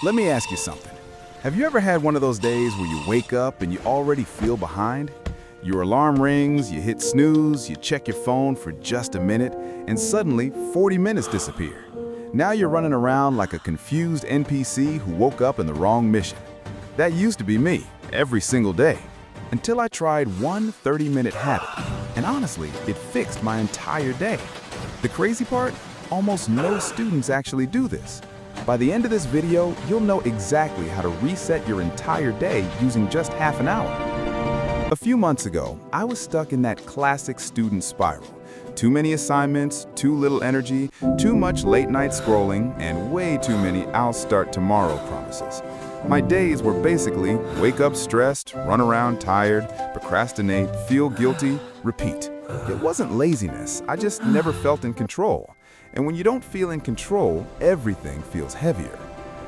Let me ask you something. Have you ever had one of those days where you wake up and you already feel behind? Your alarm rings, you hit snooze, you check your phone for just a minute, and suddenly 40 minutes disappear. Now you're running around like a confused NPC who woke up in the wrong mission. That used to be me, every single day, until I tried one 30-minute habit, and honestly, it fixed my entire day. The crazy part? Almost no students actually do this. By the end of this video, you'll know exactly how to reset your entire day using just half an hour. A few months ago, I was stuck in that classic student spiral. Too many assignments, too little energy, too much late-night scrolling, and way too many "I'll start tomorrow" promises. My days were basically wake up stressed, run around tired, procrastinate, feel guilty, repeat. It wasn't laziness, I just never felt in control. And when you don't feel in control, everything feels heavier.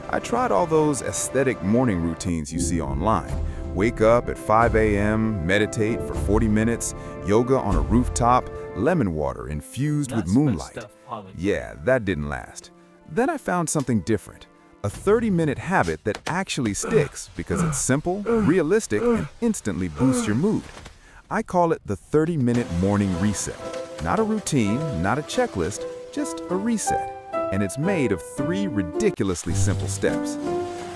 I tried all those aesthetic morning routines you see online. Wake up at 5 a.m., meditate for 40 minutes, yoga on a rooftop, lemon water infused with moonlight. Yeah, that didn't last. Then I found something different. A 30-minute habit that actually sticks because it's simple, realistic, and instantly boosts your mood. I call it the 30-minute morning reset. Not a routine, not a checklist, just a reset. And it's made of 3 ridiculously simple steps.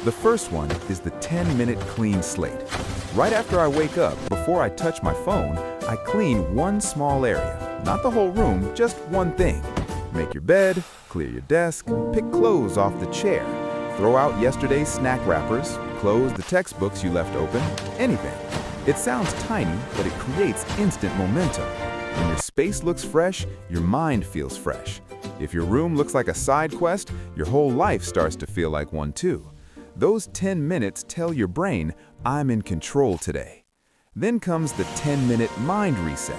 The first one is the 10-minute clean slate. Right after I wake up, before I touch my phone, I clean one small area. Not the whole room, just one thing. Make your bed, clear your desk, pick clothes off the chair, throw out yesterday's snack wrappers, close the textbooks you left open, anything. It sounds tiny, but it creates instant momentum. When your space looks fresh, your mind feels fresh. If your room looks like a side quest, your whole life starts to feel like one too. Those 10 minutes tell your brain, I'm in control today. Then comes the 10-minute mind reset.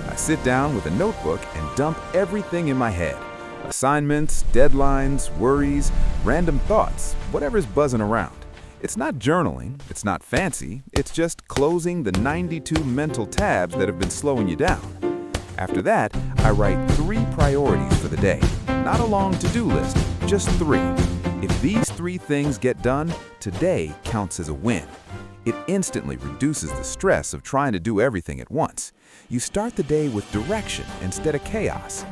I sit down with a notebook and dump everything in my head. Assignments, deadlines, worries, random thoughts, whatever's buzzing around. It's not journaling, it's not fancy, it's just closing the 92 mental tabs that have been slowing you down. After that, I write 3 priorities for the day. Not a long to-do list, just 3. If these 3 things get done, today counts as a win. It instantly reduces the stress of trying to do everything at once. You start the day with direction instead of chaos.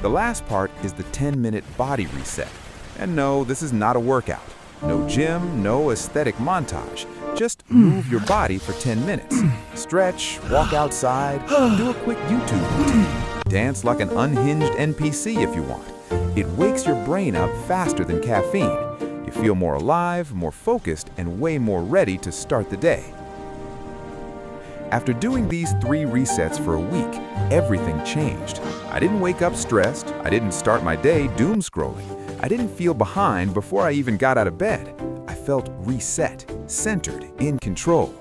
The last part is the 10-minute body reset. And no, this is not a workout. No gym, no aesthetic montage. Just move your body for 10 minutes. Stretch, walk outside, do a quick YouTube routine. Dance like an unhinged NPC if you want. It wakes your brain up faster than caffeine. You feel more alive, more focused, and way more ready to start the day. After doing these 3 resets for a week, everything changed. I didn't wake up stressed. I didn't start my day doom scrolling. I didn't feel behind before I even got out of bed. I felt reset, centered, in control.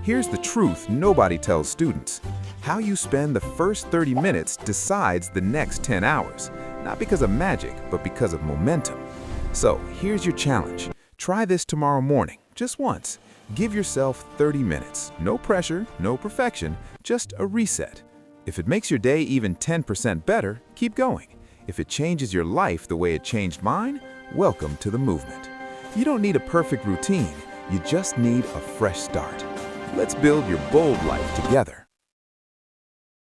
Here's the truth nobody tells students. How you spend the first 30 minutes decides the next 10 hours. Not because of magic, but because of momentum. So here's your challenge. Try this tomorrow morning, just once. Give yourself 30 minutes. No pressure, no perfection, just a reset. If it makes your day even 10% better, keep going. If it changes your life the way it changed mine, welcome to the movement. You don't need a perfect routine, you just need a fresh start. Let's build your bold life together.